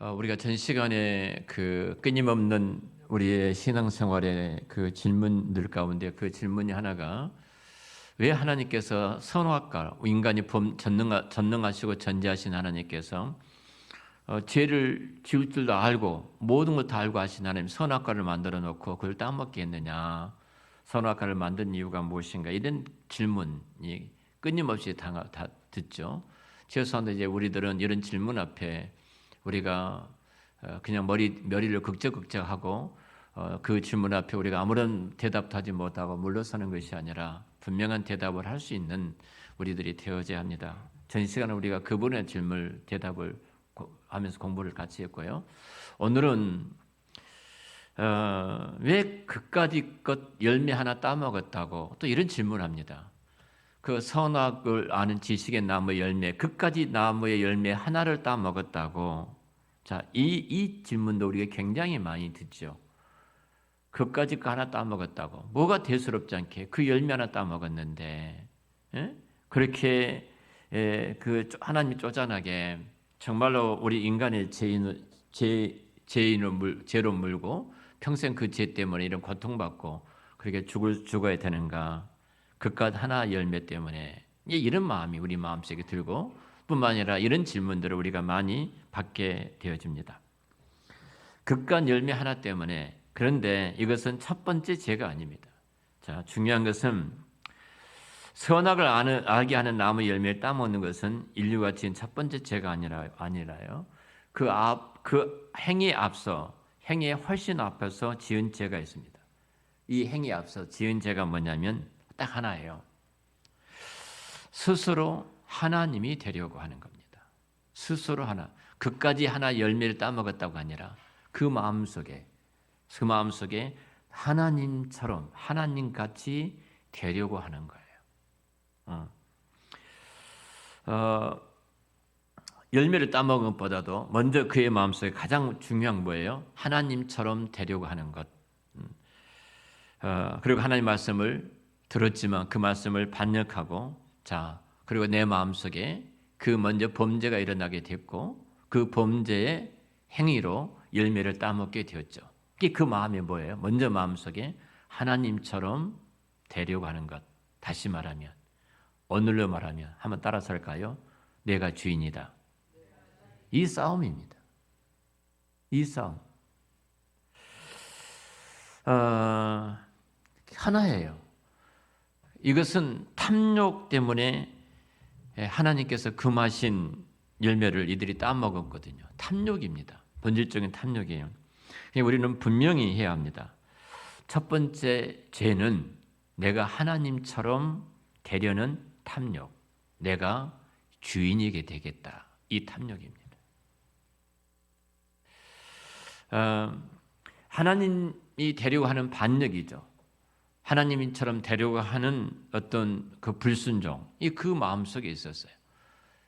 우리가 전 시간에 그 끊임없는 우리의 신앙생활의 그 질문들 가운데 그 질문이 하나가 왜 하나님께서 선악과 인간이 전능하시고 전지하신 하나님께서 죄를 지을 줄도 알고 모든 걸 다 알고 하신 하나님 선악과를 만들어 놓고 그걸 따먹게 했느냐, 선악과를 만든 이유가 무엇인가, 이런 질문이 끊임없이 다 듣죠. 최소한 이제 우리들은 이런 질문 앞에 우리가 그냥 머리를 극적극적하고 그 질문 앞에 우리가 아무런 대답도 하지 못하고 물러서는 것이 아니라 분명한 대답을 할 수 있는 우리들이 되어져야 합니다. 전 시간에 우리가 그분의 질문 대답을 하면서 공부를 같이 했고요. 오늘은 왜 그까짓 것 열매 하나 따먹었다고 또 이런 질문을 합니다. 그 선악을 아는 지식의 나무의 열매, 그까지 나무의 열매 하나를 따먹었다고. 자, 이 질문도 우리가 굉장히 많이 듣죠. 그까짓 거 하나 따먹었다고. 뭐가 대수롭지 않게 그 열매 하나 따먹었는데, 예? 그렇게 그 하나님이 쪼잔하게 정말로 우리 인간의 죄로 물고 평생 그 죄 때문에 이런 고통받고 그렇게 죽어야 되는가? 그깟 하나 열매 때문에 이런 마음이 우리 마음속에 들고 뿐만 아니라 이런 질문들을 우리가 많이 받게 되어집니다. 그깟 열매 하나 때문에. 그런데 이것은 첫 번째 죄가 아닙니다. 자, 중요한 것은 선악을 알게 하는 나무 열매를 따먹는 것은 인류가 지은 첫 번째 죄가 아니라요. 그 행위에 앞서, 행위에 훨씬 앞서서 지은 죄가 있습니다. 이 행위에 앞서 지은 죄가 뭐냐면 딱 하나예요. 스스로 하나님이 되려고 하는 겁니다. 스스로 그까지 하나 열매를 따먹었다고 아니라 그 마음속에 하나님처럼 하나님같이 되려고 하는 거예요. 열매를 따먹은 것보다도 먼저 그의 마음속에 가장 중요한 뭐예요? 하나님처럼 되려고 하는 것. 그리고 하나님 말씀을 들었지만 그 말씀을 반역하고, 자, 그리고 내 마음속에 그 먼저 범죄가 일어나게 됐고 그 범죄의 행위로 열매를 따먹게 되었죠. 그 마음이 뭐예요? 먼저 마음속에 하나님처럼 되려고 하는 것. 다시 말하면, 오늘로 말하면 한번 따라서 할까요? 내가 주인이다. 이 싸움입니다. 이 싸움. 하나예요. 이것은 탐욕 때문에 하나님께서 금하신 열매를 이들이 따먹었거든요. 탐욕입니다. 본질적인 탐욕이에요. 우리는 분명히 해야 합니다. 첫 번째 죄는 내가 하나님처럼 되려는 탐욕, 내가 주인이게 되겠다, 이 탐욕입니다. 하나님이 되려고 하는 반역이죠. 하나님처럼 되려고 하는 어떤 그 불순종, 그 마음속에 있었어요.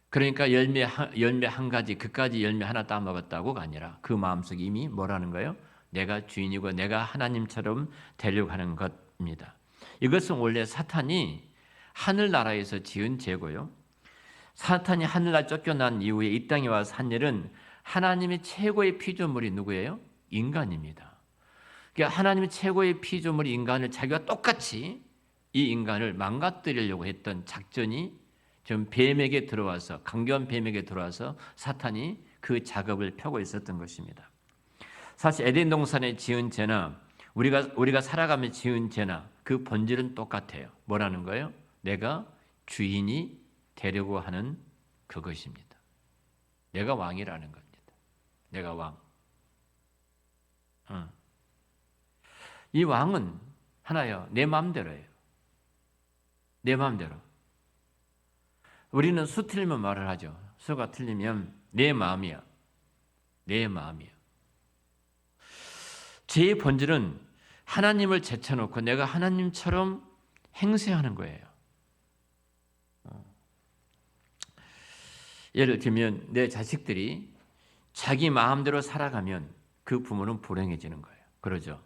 그러니까 열매 한 가지, 그까지 열매 하나 따먹었다고가 아니라 그 마음속에 이미 뭐라는 거예요? 내가 주인이고 내가 하나님처럼 되려고 하는 것입니다. 이것은 원래 사탄이 하늘나라에서 지은 죄고요. 사탄이 하늘나라 쫓겨난 이후에 이 땅에 와서 한 일은 하나님의 최고의 피조물이 누구예요? 인간입니다. 그러니까 하나님의 최고의 피조물이 인간을 자기와 똑같이 이 인간을 망가뜨리려고 했던 작전이 좀 뱀에게 들어와서, 강교한 뱀에게 들어와서 사탄이 그 작업을 펴고 있었던 것입니다. 사실 에덴 동산에 지은 죄나 우리가 살아가며 지은 죄나 그 본질은 똑같아요. 뭐라는 거예요? 내가 주인이 되려고 하는 그것입니다. 내가 왕이라는 겁니다. 내가 왕. 이 왕은 하나요. 내 마음대로예요. 내 마음대로. 우리는 수 틀리면 말을 하죠. 수가 틀리면 내 마음이야. 내 마음이야. 죄의 본질은 하나님을 제쳐놓고 내가 하나님처럼 행세하는 거예요. 예를 들면 내 자식들이 자기 마음대로 살아가면 그 부모는 불행해지는 거예요. 그러죠.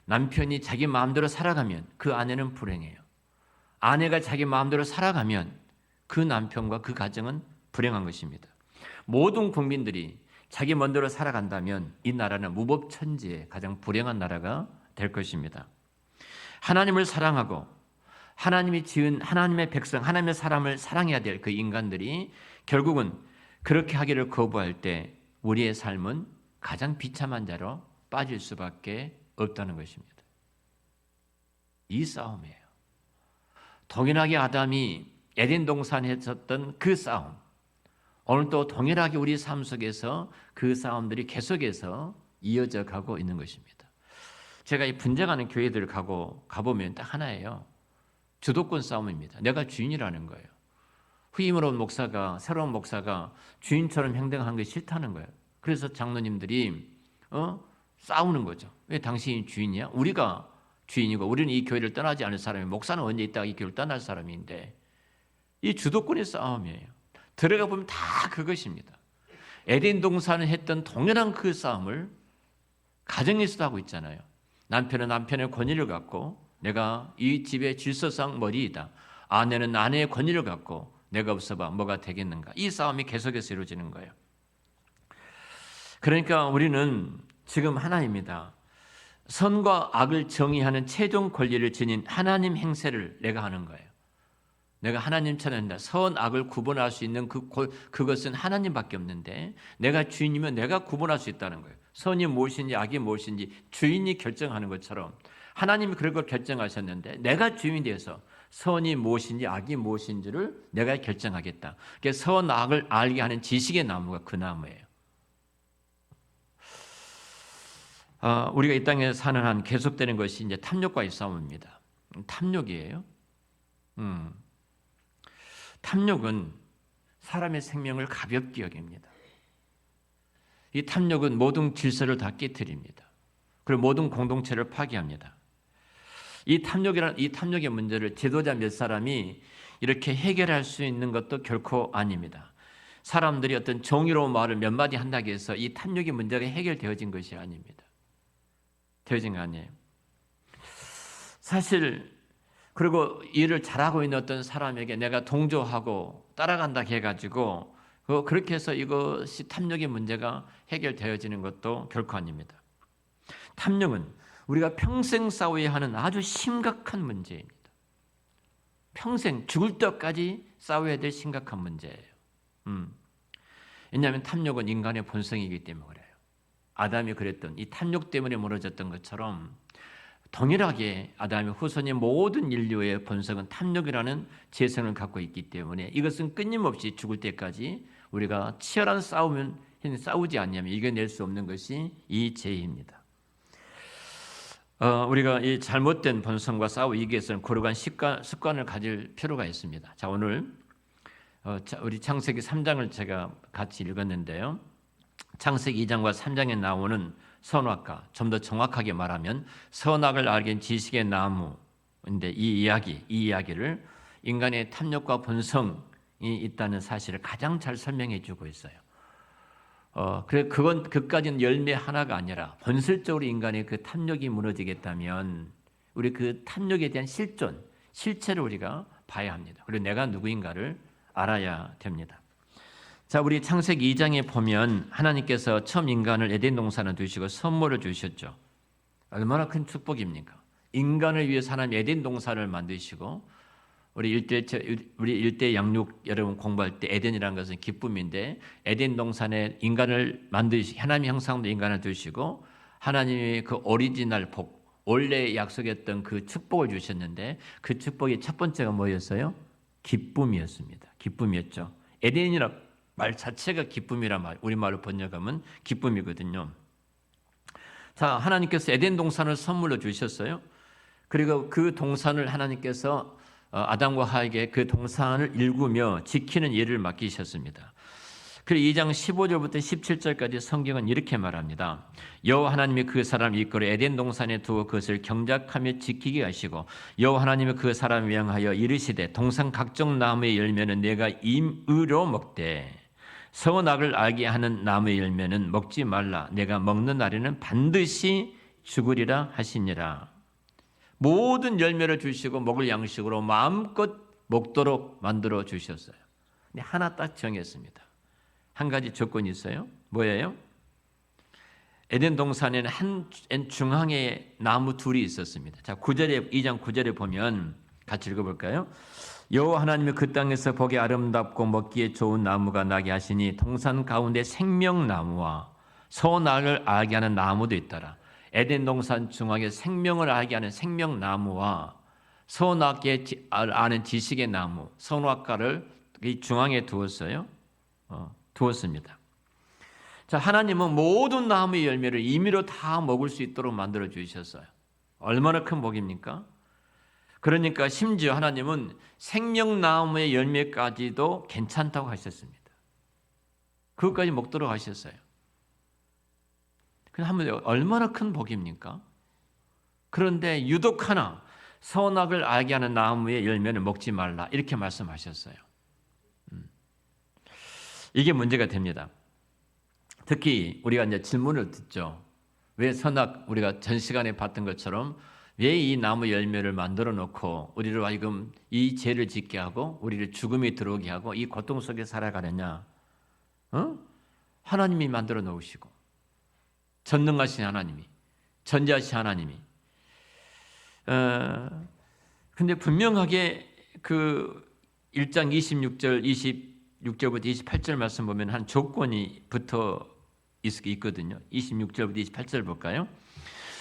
남편이 자기 마음대로 살아가면 그 아내는 불행해요. 아내가 자기 마음대로 살아가면 그 남편과 그 가정은 불행한 것입니다. 모든 국민들이 자기 멋대로 살아간다면 이 나라는 무법천지의 가장 불행한 나라가 될 것입니다. 하나님을 사랑하고 하나님이 지은 하나님의 백성, 하나님의 사람을 사랑해야 될 그 인간들이 결국은 그렇게 하기를 거부할 때 우리의 삶은 가장 비참한 자로 빠질 수밖에 없다는 것입니다. 이 싸움이에요. 동일하게 아담이 에덴 동산에 했었던 그 싸움, 오늘 또 동일하게 우리 삶 속에서 그 싸움들이 계속해서 이어져 가고 있는 것입니다. 제가 이 분쟁하는 교회들 가보면 딱 하나예요. 주도권 싸움입니다. 내가 주인이라는 거예요. 후임으로 온 목사가, 새로운 목사가 주인처럼 행동하는 게 싫다는 거예요. 그래서 장로님들이 싸우는 거죠. 왜 당신이 주인이야? 우리가 주인이고 우리는 이 교회를 떠나지 않을 사람이, 목사는 언제 있다가 이 교회를 떠날 사람인데, 이 주도권의 싸움이에요. 들어가 보면 다 그것입니다. 에덴 동산을 했던 동일한 그 싸움을 가정에서도 하고 있잖아요. 남편은 남편의 권위를 갖고 내가 이 집의 질서상 머리이다. 아내는 아내의 권위를 갖고 내가 없어봐 뭐가 되겠는가. 이 싸움이 계속해서 이루어지는 거예요. 그러니까 우리는 지금 하나입니다. 선과 악을 정의하는 최종 권리를 지닌 하나님 행세를 내가 하는 거예요. 내가 하나님처럼 한다. 선, 악을 구분할 수 있는 그것은 하나님밖에 없는데, 내가 주인이면 내가 구분할 수 있다는 거예요. 선이 무엇인지 악이 무엇인지 주인이 결정하는 것처럼 하나님이 그런 걸 결정하셨는데, 내가 주인이 돼서 선이 무엇인지 악이 무엇인지를 내가 결정하겠다. 그래서 선, 악을 알게 하는 지식의 나무가 그 나무예요. 우리가 이 땅에 사는 한 계속되는 것이 이제 탐욕과의 싸움입니다. 탐욕이에요. 탐욕은 사람의 생명을 가볍게 여깁니다. 이 탐욕은 모든 질서를 다 깨트립니다. 그리고 모든 공동체를 파괴합니다. 이 탐욕의 문제를 지도자 몇 사람이 이렇게 해결할 수 있는 것도 결코 아닙니다. 사람들이 어떤 정의로운 말을 몇 마디 한다고 해서 이 탐욕의 문제가 해결되어진 것이 아닙니다. 되어진 거 아니에요. 사실 그리고 일을 잘하고 있는 어떤 사람에게 내가 동조하고 따라간다 해가지고 그렇게 해서 이것이 탐욕의 문제가 해결되어지는 것도 결코 아닙니다. 탐욕은 우리가 평생 싸워야 하는 아주 심각한 문제입니다. 평생 죽을 때까지 싸워야 될 심각한 문제예요. 왜냐하면 탐욕은 인간의 본성이기 때문에 그래요. 아담이 그랬던 이 탐욕 때문에 무너졌던 것처럼 동일하게 아담의 후손의 모든 인류의 본성은 탐욕이라는 재성을 갖고 있기 때문에 이것은 끊임없이 죽을 때까지 우리가 치열한 싸우지 않냐면 이겨낼 수 없는 것이 이 죄입니다. 우리가 이 잘못된 본성과 싸우기 위해서는 고르한 습관을 가질 필요가 있습니다. 자, 오늘 우리 창세기 3장을 제가 같이 읽었는데요. 창세기 2장과 3장에 나오는 선악과, 좀 더 정확하게 말하면 선악을 알게 지식의 나무인데 이 이야기를 인간의 탐욕과 본성이 있다는 사실을 가장 잘 설명해 주고 있어요. 그래 그까지는 열매 하나가 아니라 본질적으로 인간의 그 탐욕이 무너지겠다면 우리 그 탐욕에 대한 실체를 우리가 봐야 합니다. 그리고 내가 누구인가를 알아야 됩니다. 자, 우리 창세기 2장에 보면 하나님께서 처음 인간을 에덴 동산에 두시고 선물을 주셨죠. 얼마나 큰 축복입니까? 인간을 위해서 하나님 에덴 동산을 만드시고 우리 일대 양육 여러분 공부할 때 에덴이라는 것은 기쁨인데 에덴 동산에 인간을 하나님의 형상으로 인간을 두시고 하나님의 그 오리지널 복, 원래 약속했던 그 축복을 주셨는데 그 축복의 첫 번째가 뭐였어요? 기쁨이었습니다. 기쁨이었죠. 에덴이라 말 자체가 기쁨이란 말, 우리말로 번역하면 기쁨이거든요. 자, 하나님께서 에덴 동산을 선물로 주셨어요. 그리고 그 동산을 하나님께서 아담과 하에게 그 동산을 일구며 지키는 일을 맡기셨습니다. 그리고 2장 15절부터 17절까지 성경은 이렇게 말합니다. 여호와 하나님이 그 사람을 이끌어 에덴 동산에 두어 그것을 경작하며 지키게 하시고 여호와 하나님이 그 사람을 명하여 이르시되 동산 각종 나무의 열매는 내가 임의로 먹되 선악을 알게 하는 나무의 열매는 먹지 말라. 내가 먹는 날에는 반드시 죽으리라 하시니라. 모든 열매를 주시고 먹을 양식으로 마음껏 먹도록 만들어 주셨어요. 근데 하나 딱 정했습니다. 한 가지 조건이 있어요. 뭐예요? 에덴 동산에는 한 중앙에 나무 둘이 있었습니다. 자, 2장 9절에 보면 같이 읽어볼까요? 여호와 하나님이 그 땅에서 보기 아름답고 먹기에 좋은 나무가 나게 하시니 동산 가운데 생명나무와 선악을 알게 하는 나무도 있더라. 에덴 동산 중앙에 생명을 알게 하는 생명나무와 선악에 아는 지식의 나무, 선악과를 이 중앙에 두었어요. 두었습니다. 자, 하나님은 모든 나무의 열매를 임의로 다 먹을 수 있도록 만들어 주셨어요. 얼마나 큰 복입니까? 그러니까 심지어 하나님은 생명나무의 열매까지도 괜찮다고 하셨습니다. 그것까지 먹도록 하셨어요. 한번 얼마나 큰 복입니까? 그런데 유독 하나 선악을 알게 하는 나무의 열매는 먹지 말라 이렇게 말씀하셨어요. 이게 문제가 됩니다. 특히 우리가 이제 질문을 듣죠. 왜 선악 우리가 전 시간에 봤던 것처럼 왜 이 나무 열매를 만들어 놓고 우리를 하여금 이 죄를 짓게 하고 우리를 죽음에 들어오게 하고 이 고통 속에 살아가느냐? 하나님이 만들어 놓으시고 전능하신 하나님이 전지하신 하나님이 근데 분명하게 그 1장 26절 26절부터 28절 말씀 보면 한 조건이 붙어 있거든요. 26절부터 28절 볼까요?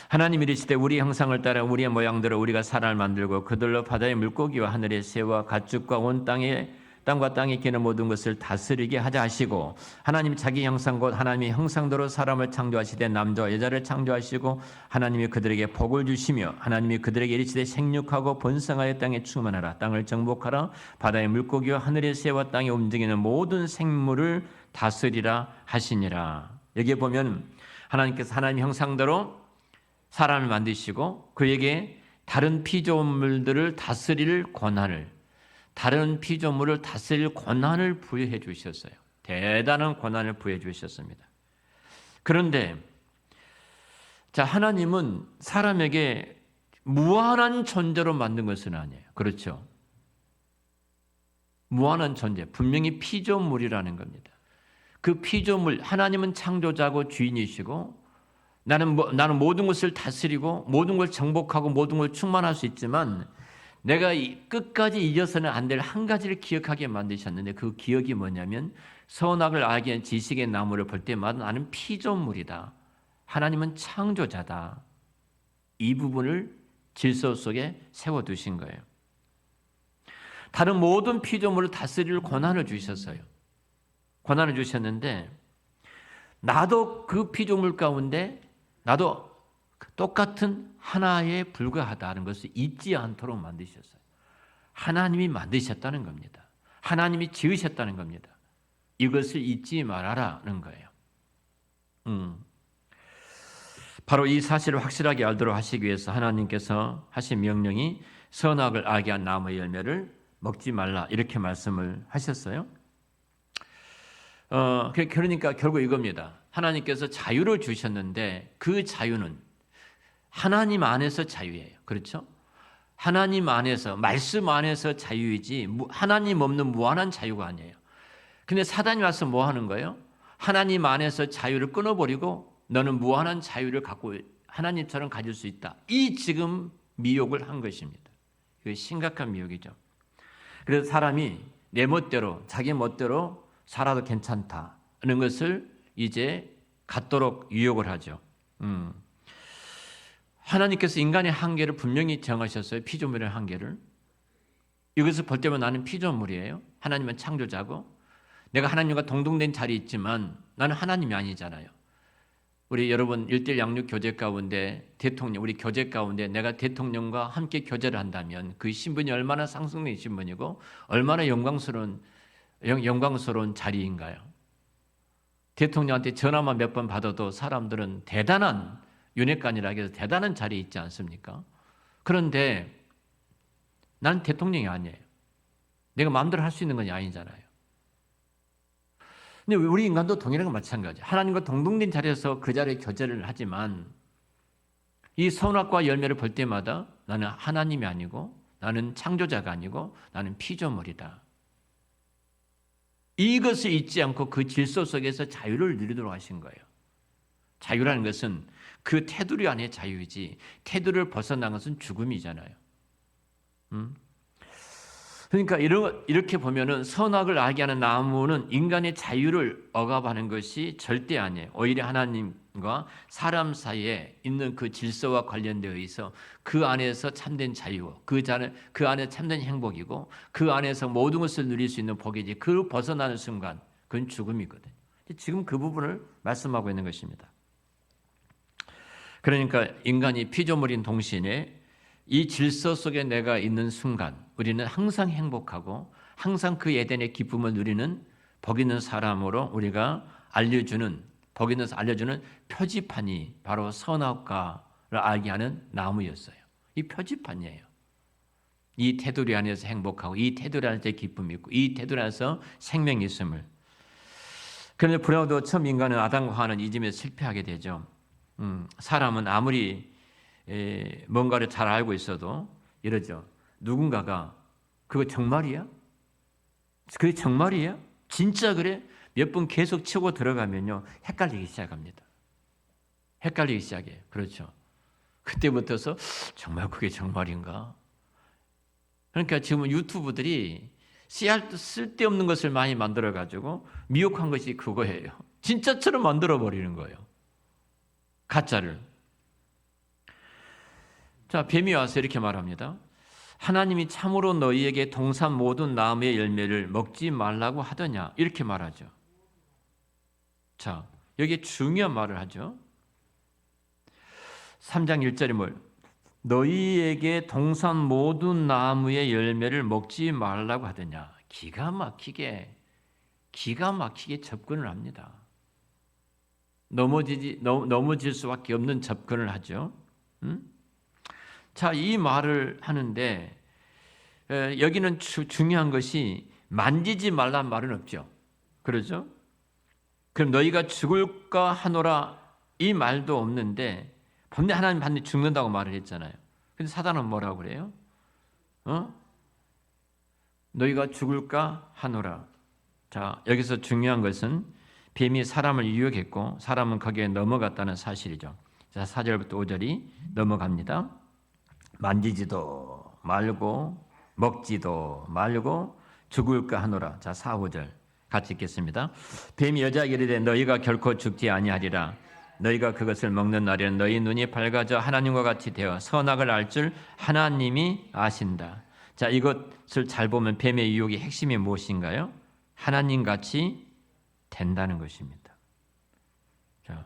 하나님이 이르시되 우리 형상을 따라 우리의 모양대로 우리가 사람을 만들고 그들로 바다의 물고기와 하늘의 새와 가축과 온 땅과 땅에 기는 모든 것을 다스리게 하자 하시고 하나님이 자기 형상 곧 하나님의 형상대로 사람을 창조하시되 남자와 여자를 창조하시고 하나님이 그들에게 복을 주시며 하나님이 그들에게 이르시되 생육하고 번성하여 땅에 충만하라 땅을 정복하라 바다의 물고기와 하늘의 새와 땅에 움직이는 모든 생물을 다스리라 하시니라. 여기에 보면 하나님께서 하나님 형상대로 사람을 만드시고 그에게 다른 피조물들을 다스릴 권한을 다른 피조물을 다스릴 권한을 부여해 주셨어요. 대단한 권한을 부여해 주셨습니다. 그런데 자 하나님은 사람에게 무한한 존재로 만든 것은 아니에요. 그렇죠? 무한한 존재, 분명히 피조물이라는 겁니다. 그 피조물, 하나님은 창조자고 주인이시고 나는 모든 것을 다스리고 모든 걸 정복하고 모든 걸 충만할 수 있지만 내가 끝까지 잊어서는 안 될 한 가지를 기억하게 만드셨는데 그 기억이 뭐냐면 선악을 알게 한 지식의 나무를 볼 때마다 나는 피조물이다. 하나님은 창조자다. 이 부분을 질서 속에 세워두신 거예요. 다른 모든 피조물을 다스릴 권한을 주셨어요. 권한을 주셨는데 나도 그 피조물 가운데 나도 똑같은 하나에 불과하다는 것을 잊지 않도록 만드셨어요. 하나님이 만드셨다는 겁니다. 하나님이 지으셨다는 겁니다. 이것을 잊지 말아라는 거예요. 바로 이 사실을 확실하게 알도록 하시기 위해서 하나님께서 하신 명령이 선악을 알게 한 나무의 열매를 먹지 말라 이렇게 말씀을 하셨어요. 그러니까 결국 이겁니다. 하나님께서 자유를 주셨는데 그 자유는 하나님 안에서 자유예요. 그렇죠? 하나님 안에서 말씀 안에서 자유이지 하나님 없는 무한한 자유가 아니에요. 근데 사단이 와서 뭐 하는 거예요? 하나님 안에서 자유를 끊어버리고 너는 무한한 자유를 갖고 하나님처럼 가질 수 있다. 이 지금 미혹을 한 것입니다. 이거 심각한 미혹이죠. 그래서 사람이 내 멋대로 자기 멋대로 살아도 괜찮다는 것을 이제 갖도록 유혹을 하죠. 하나님께서 인간의 한계를 분명히 정하셨어요. 피조물의 한계를. 이것을 볼 때면 나는 피조물이에요. 하나님은 창조자고 내가 하나님과 동등된 자리에 있지만 나는 하나님이 아니잖아요. 우리 여러분 1:1 양육 교제 가운데 대통령 우리 교제 가운데 내가 대통령과 함께 교제를 한다면 그 신분이 얼마나 상승된 신분이고 얼마나 영광스러운 자리인가요? 대통령한테 전화만 몇 번 받아도 사람들은 대단한 윤회관이라 해서 대단한 자리에 있지 않습니까? 그런데 나는 대통령이 아니에요. 내가 마음대로 할 수 있는 건 아니잖아요. 근데 우리 인간도 동일한 건 마찬가지예요. 하나님과 동등된 자리에서 그 자리에 교제를 하지만 이 선악과 열매를 볼 때마다 나는 하나님이 아니고 나는 창조자가 아니고 나는 피조물이다. 이것을 잊지 않고 그 질서 속에서 자유를 누리도록 하신 거예요. 자유라는 것은 그 테두리 안의 자유이지 테두리를 벗어난 것은 죽음이잖아요. 그러니까 이렇게 보면은 선악을 알게 하는 나무는 인간의 자유를 억압하는 것이 절대 아니에요. 오히려 하나님과 사람 사이에 있는 그 질서와 관련되어 있어 그 안에서 참된 자유, 그 안에 참된 행복이고 그 안에서 모든 것을 누릴 수 있는 복이지 그 벗어나는 순간 그건 죽음이거든요. 지금 그 부분을 말씀하고 있는 것입니다. 그러니까 인간이 피조물인 동시에 이 질서 속에 내가 있는 순간 우리는 항상 행복하고 항상 그 에덴의 기쁨을 누리는 복 있는 사람으로 우리가 복 있는 알려주는 표지판이 바로 선악과를 알게 하는 나무였어요. 이 표지판이에요. 이 테두리 안에서 행복하고 이 테두리 안에서 기쁨이 있고 이 테두리 안에서 생명이 있음을. 그런데 불행하도 처음 인간은 아담과 하와는 이 점에 실패하게 되죠. 사람은 아무리 뭔가를 잘 알고 있어도 이러죠. 누군가가 그거 정말이야? 그게 정말이야? 진짜 그래? 몇 분 계속 치고 들어가면요 헷갈리기 시작합니다. 헷갈리기 시작해요. 그렇죠. 그때부터서 정말 그게 정말인가? 그러니까 지금 유튜브들이 쓸데없는 것을 많이 만들어가지고 미혹한 것이 그거예요. 진짜처럼 만들어버리는 거예요. 가짜를. 자, 뱀이 와서 이렇게 말합니다. 하나님이 참으로 너희에게 동산 모든 나무의 열매를 먹지 말라고 하더냐? 이렇게 말하죠. 자, 여기에 중요한 말을 하죠. 3장 1절이 뭘? 너희에게 동산 모든 나무의 열매를 먹지 말라고 하더냐? 기가 막히게 접근을 합니다. 넘어질 수밖에 없는 접근을 하죠. 자, 이 말을 하는데 여기는 중요한 것이 만지지 말란 말은 없죠. 그러죠? 그럼 너희가 죽을까 하노라 이 말도 없는데 하나님 반드시 죽는다고 말을 했잖아요. 근데 사단은 뭐라고 그래요? 너희가 죽을까 하노라. 자, 여기서 중요한 것은 뱀이 사람을 유혹했고 사람은 거기에 넘어갔다는 사실이죠. 자, 4절부터 5절이 넘어갑니다. 만지지도 말고 먹지도 말고 죽을까 하노라. 자, 4, 5절 같이 읽겠습니다. 뱀이 여자에게 이르되 너희가 결코 죽지 아니하리라. 너희가 그것을 먹는 날에는 너희 눈이 밝아져 하나님과 같이 되어 선악을 알 줄 하나님이 아신다. 자, 이것을 잘 보면 뱀의 유혹의 핵심이 무엇인가요? 하나님같이 된다는 것입니다. 자,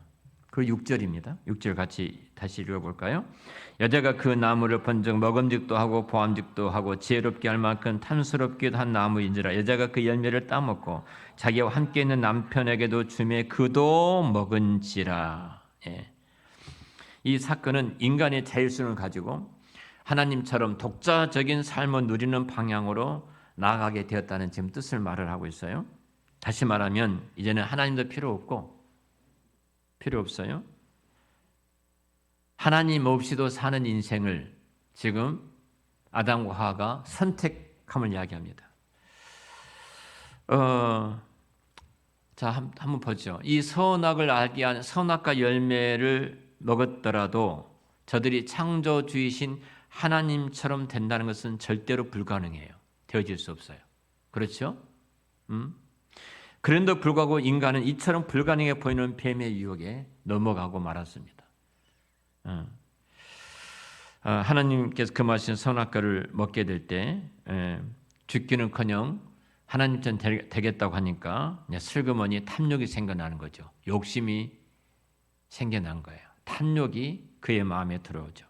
그 6절입니다. 6절 같이 다시 읽어볼까요? 여자가 그 나무를 본즉 먹음직도 하고 보암직도 하고 지혜롭게 할 만큼 탐스럽기도 한 나무인지라. 여자가 그 열매를 따먹고 자기와 함께 있는 남편에게도 주매 그도 먹은지라. 예. 이 사건은 인간의 자율성을 가지고 하나님처럼 독자적인 삶을 누리는 방향으로 나아가게 되었다는 지금 뜻을 말을 하고 있어요. 다시 말하면 이제는 하나님도 필요 없어요. 하나님 없이도 사는 인생을 지금 아담과 하와가 선택함을 이야기합니다. 자, 한번 보죠. 이 선악을 알게 한 선악과 열매를 먹었더라도 저들이 창조주이신 하나님처럼 된다는 것은 절대로 불가능해요. 되어질 수 없어요. 그렇죠? 그런데도 불구하고 인간은 이처럼 불가능해 보이는 뱀의 유혹에 넘어가고 말았습니다. 하나님께서 금하신 선악과를 먹게 될 때 죽기는커녕 하나님처럼 되겠다고 하니까 슬그머니 탐욕이 생겨나는 거죠. 욕심이 생겨난 거예요. 탐욕이 그의 마음에 들어오죠.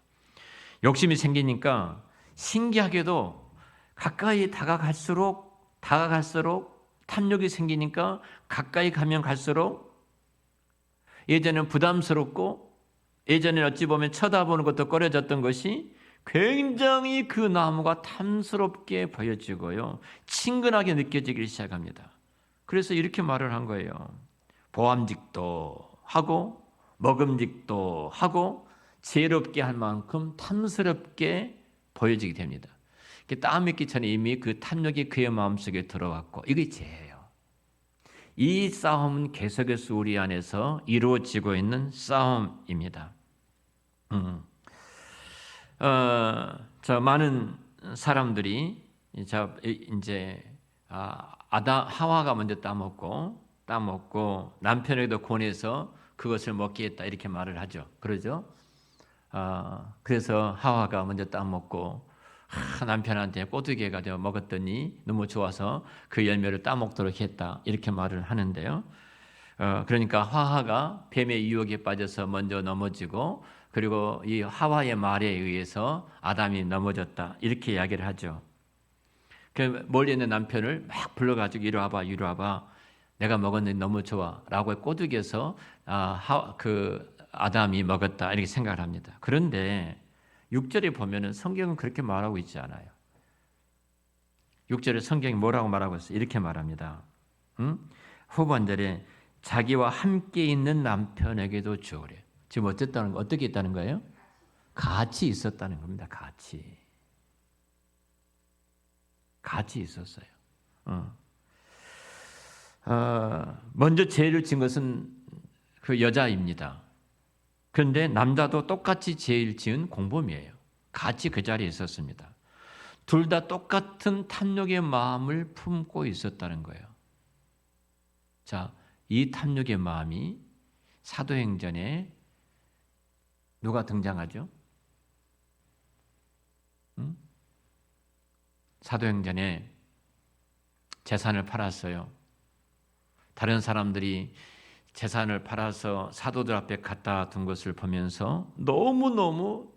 욕심이 생기니까 신기하게도 가까이 다가갈수록 탐욕이 생기니까 가까이 가면 갈수록 예전에는 부담스럽고 예전에 어찌 보면 쳐다보는 것도 꺼려졌던 것이 굉장히 그 나무가 탐스럽게 보여지고요. 친근하게 느껴지기 시작합니다. 그래서 이렇게 말을 한 거예요. 보암직도 하고 먹음직도 하고 지혜롭게 할 만큼 탐스럽게 보여지게 됩니다. 땀 있기 전에 이미 그 탐욕이 그의 마음속에 들어왔고 이게 죄예요. 이 싸움은 계속해서 우리 안에서 이루어지고 있는 싸움입니다. 많은 사람들이 이제 하와가 먼저 따먹고 남편에게도 권해서 그것을 먹게 했다 이렇게 말을 하죠. 그러죠? 그래서 하와가 먼저 따먹고 남편한테 꼬드게 가지고 먹었더니 너무 좋아서 그 열매를 따먹도록 했다 이렇게 말을 하는데요. 그러니까 하와가 뱀의 유혹에 빠져서 먼저 넘어지고 그리고 이 하와의 말에 의해서 아담이 넘어졌다 이렇게 이야기를 하죠. 그 멀리 있는 남편을 막 불러가지고 이리 와봐 내가 먹었는데 너무 좋아라고 꼬드겨서 그 아담이 먹었다 이렇게 생각을 합니다. 그런데 6절에 보면은 성경은 그렇게 말하고 있지 않아요. 6절에 성경이 뭐라고 말하고 있어요? 이렇게 말합니다. 후반절에 자기와 함께 있는 남편에게도 주오래. 지금 어떻게 있다는 거예요? 같이 있었다는 겁니다. 같이 있었어요. 먼저 죄를 지은 것은 그 여자입니다. 그런데 남자도 똑같이 죄를 지은 공범이에요. 같이 그 자리에 있었습니다. 둘 다 똑같은 탐욕의 마음을 품고 있었다는 거예요. 자, 이 탐욕의 마음이 사도행전에 누가 등장하죠? 사도행전에 재산을 팔았어요. 다른 사람들이 재산을 팔아서 사도들 앞에 갖다 둔 것을 보면서 너무너무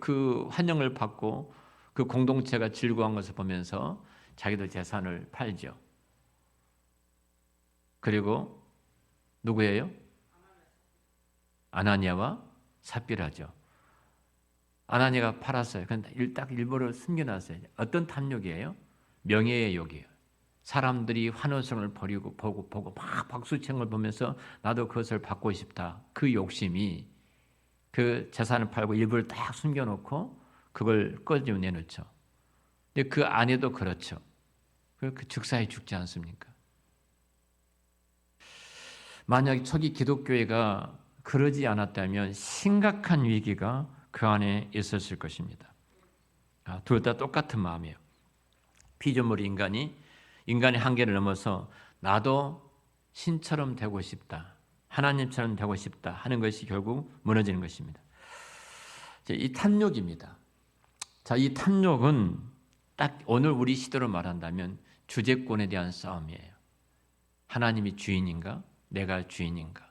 그 환영을 받고 그 공동체가 즐거워한 것을 보면서 자기도 재산을 팔죠. 그리고 누구예요? 아나니아와 삽비라죠. 아나니아가 팔았어요. 근데 딱 일부러 숨겨놨어요. 어떤 탐욕이에요? 명예의 욕이에요. 사람들이 환호성을 보고 막 박수치는 걸 보면서 나도 그것을 받고 싶다. 그 욕심이 그 재산을 팔고 일부를 딱 숨겨놓고 그걸 꺼지고 내놓죠. 근데 그 아내도 그렇죠. 그 즉사에 죽지 않습니까? 만약 초기 기독교회가 그러지 않았다면 심각한 위기가 그 안에 있었을 것입니다. 둘 다 똑같은 마음이에요. 피조물 인간의 한계를 넘어서 나도 신처럼 되고 싶다. 하나님처럼 되고 싶다 하는 것이 결국 무너지는 것입니다. 이 탐욕입니다. 자, 이 탐욕은 딱 오늘 우리 시대로 말한다면 주제권에 대한 싸움이에요. 하나님이 주인인가? 내가 주인인가?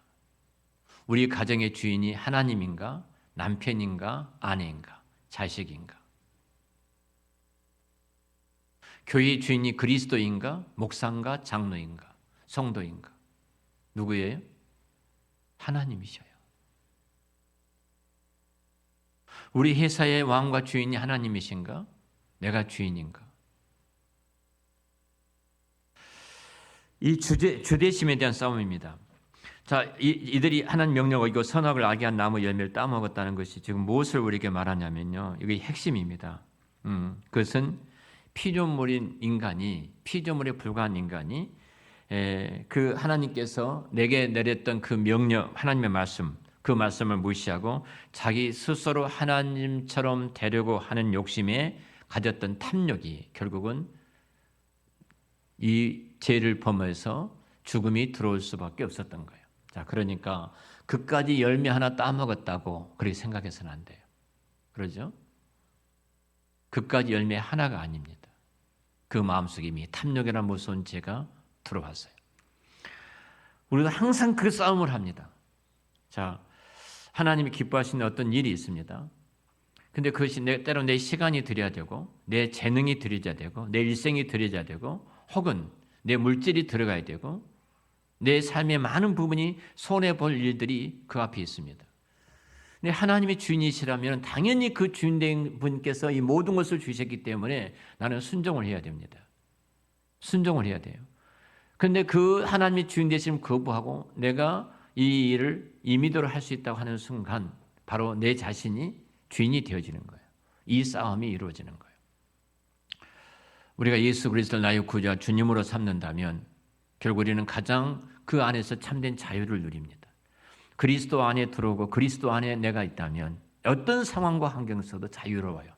우리 가정의 주인이 하나님인가? 남편인가? 아내인가? 자식인가? 교회의 주인이 그리스도인가? 목사인가? 장로인가? 성도인가? 누구예요? 하나님이셔요. 우리 회사의 왕과 주인이 하나님이신가? 내가 주인인가? 이 주대심에 대한 싸움입니다. 자, 이들이 하나님 명령을 어기고 선악을 알게 한 나무 열매를 따먹었다는 것이 지금 무엇을 우리에게 말하냐면요. 이게 핵심입니다. 그것은 피조물에 불과한 인간이 그 하나님께서 내게 내렸던 그 명령, 하나님의 말씀, 그 말씀을 무시하고 자기 스스로 하나님처럼 되려고 하는 욕심에 가졌던 탐욕이 결국은 이 죄를 범해서 죽음이 들어올 수밖에 없었던 거예요. 자, 그러니까 그까지 열매 하나 따먹었다고 그렇게 생각해서는 안 돼요. 그러죠? 그까지 열매 하나가 아닙니다. 그 마음속에 이미 탐욕이라는 무서운 죄가 들어왔어요. 우리도 항상 그 싸움을 합니다. 자, 하나님이 기뻐하시는 어떤 일이 있습니다. 근데 그것이 때로 내 시간이 들여야 되고 내 재능이 들여야 되고 내 일생이 들여야 되고 혹은 내 물질이 들어가야 되고 내 삶의 많은 부분이 손해볼 일들이 그 앞에 있습니다. 근데 하나님의 주인이시라면 당연히 그 주인된 분께서 이 모든 것을 주셨기 때문에 나는 순종을 해야 됩니다. 순종을 해야 돼요. 그런데 그 하나님의 주인 되심을 거부하고 내가 이 일을 임의대로 할 수 있다고 하는 순간 바로 내 자신이 주인이 되어지는 거예요. 이 싸움이 이루어지는 거예요. 우리가 예수 그리스도를 나의 구주와 주님으로 삼는다면 결국 우리는 가장 그 안에서 참된 자유를 누립니다. 그리스도 안에 들어오고 그리스도 안에 내가 있다면 어떤 상황과 환경 속도 자유로워요.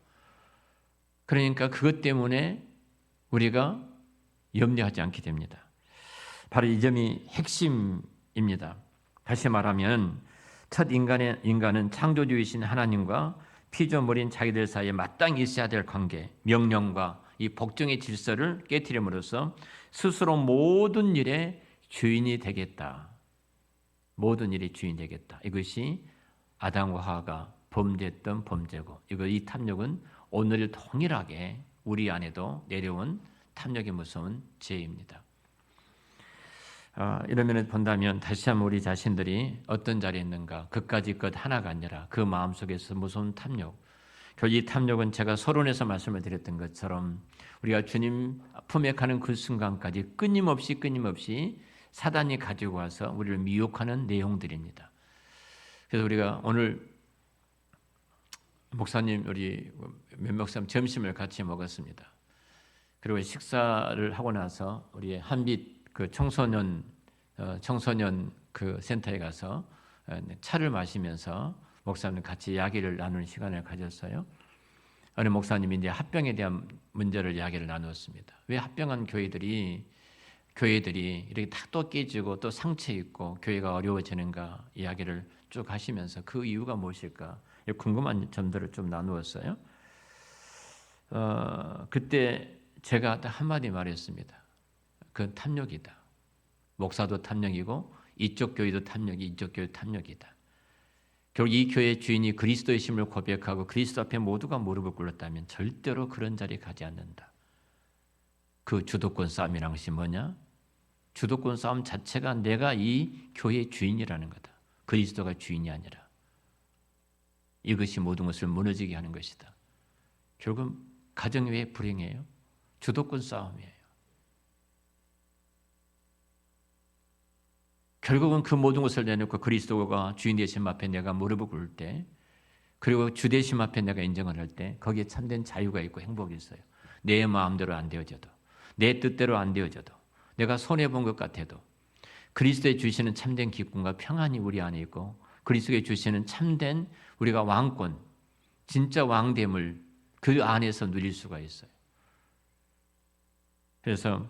그러니까 그것 때문에 우리가 염려하지 않게 됩니다. 바로 이 점이 핵심입니다. 다시 말하면 첫 인간은 창조주이신 하나님과 피조물인 자기들 사이에 마땅히 있어야 될 관계, 명령과 이 복종의 질서를 깨트림으로써 스스로 모든 일의 주인이 되겠다. 모든 일의 주인이 되겠다. 이것이 아담과 하와가 범죄했던 범죄고, 이 탐욕은 오늘 동일하게 우리 안에도 내려온 탐욕의 무서운 죄입니다. 이런 면을 본다면 다시 한번 우리 자신들이 어떤 자리에 있는가, 그까지 것 하나가 아니라 그 마음속에서 무서운 탐욕, 이 탐욕은 제가 서론에서 말씀을 드렸던 것처럼 우리가 주님 품에 가는 그 순간까지 끊임없이 사단이 가지고 와서 우리를 미혹하는 내용들입니다. 그래서 우리가 오늘 목사님, 우리 몇 목사님 점심을 같이 먹었습니다. 그리고 식사를 하고 나서 우리 한빛 그 청소년 그 센터에 가서 차를 마시면서 목사님 같이 이야기를 나누는 시간을 가졌어요. 어느 목사님이 이제 합병에 대한 문제를 이야기를 나누었습니다. 왜 합병한 교회들이 이렇게 다 또 깨지고 또 상처 있고 교회가 어려워지는가 이야기를 쭉 하시면서 그 이유가 무엇일까 궁금한 점들을 좀 나누었어요. 그때 제가 딱 한마디 말했습니다. 그건 탐욕이다. 목사도 탐욕이고 이쪽 교회도 탐욕이, 이쪽 교회도 탐욕이다. 결국 이 교회의 주인이 그리스도의 심을 고백하고 그리스도 앞에 모두가 무릎을 꿇었다면 절대로 그런 자리에 가지 않는다. 그 주도권 싸움이라는 것이 뭐냐? 주도권 싸움 자체가 내가 이 교회의 주인이라는 거다. 그리스도가 주인이 아니라. 이것이 모든 것을 무너지게 하는 것이다. 결국 가정이 왜 불행해요? 주도권 싸움이에요. 결국은 그 모든 것을 내놓고 그리스도가 주인 되신 앞에 내가 무릎을 꿇을 때, 그리고 주 되심 앞에 내가 인정을 할 때 거기에 참된 자유가 있고 행복이 있어요. 내 마음대로 안 되어져도, 내 뜻대로 안 되어져도, 내가 손해본 것 같아도 그리스도에 주시는 참된 기쁨과 평안이 우리 안에 있고 그리스도에 주시는 참된 우리가 왕권, 진짜 왕됨을 그 안에서 누릴 수가 있어요. 그래서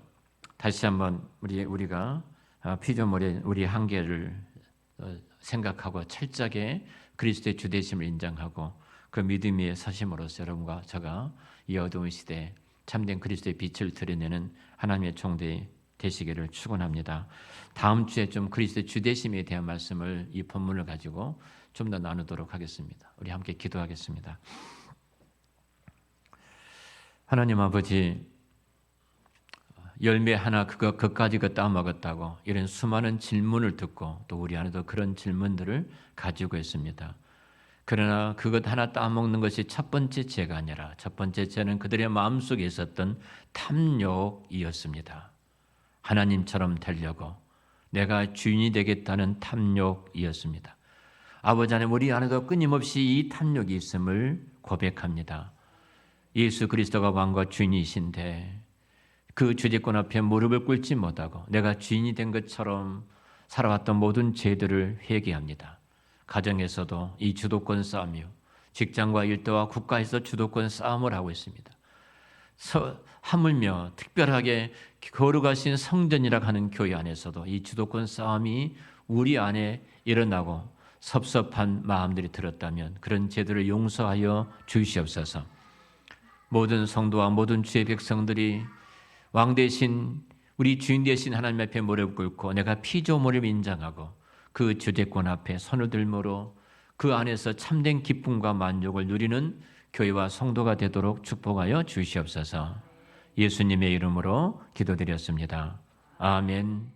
다시 한번 우리가 피조물의 우리 한계를 생각하고 철저하게 그리스도의 주되심을 인정하고 그 믿음 위에 서심으로써 여러분과 제가 이 어두운 시대에 참된 그리스도의 빛을 드러내는 하나님의 총대 되시기를 축원합니다. 다음 주에 좀 그리스도의 주되심에 대한 말씀을 이 본문을 가지고 좀 더 나누도록 하겠습니다. 우리 함께 기도하겠습니다. 하나님 아버지, 열매 하나 그것까지 따먹었다고 이런 수많은 질문을 듣고 또 우리 안에도 그런 질문들을 가지고 있습니다. 그러나 그것 하나 따먹는 것이 첫 번째 죄가 아니라 첫 번째 죄는 그들의 마음속에 있었던 탐욕이었습니다. 하나님처럼 되려고 내가 주인이 되겠다는 탐욕이었습니다. 아버지 하나님, 우리 안에도 끊임없이 이 탐욕이 있음을 고백합니다. 예수 그리스도가 왕과 주인이신데 그 주제권 앞에 무릎을 꿇지 못하고 내가 주인이 된 것처럼 살아왔던 모든 죄들을 회개합니다. 가정에서도 이 주도권 싸움이요, 직장과 일터와 국가에서 주도권 싸움을 하고 있습니다. 하물며 특별하게 거룩하신 성전이라고 하는 교회 안에서도 이 주도권 싸움이 우리 안에 일어나고 섭섭한 마음들이 들었다면 그런 죄들을 용서하여 주시옵소서. 모든 성도와 모든 주의 백성들이 왕 대신 우리 주인 되신 하나님 앞에 무릎 꿇고 내가 피조물을 인정하고 그 주제권 앞에 손을 들므로 그 안에서 참된 기쁨과 만족을 누리는 교회와 성도가 되도록 축복하여 주시옵소서. 예수님의 이름으로 기도드렸습니다. 아멘.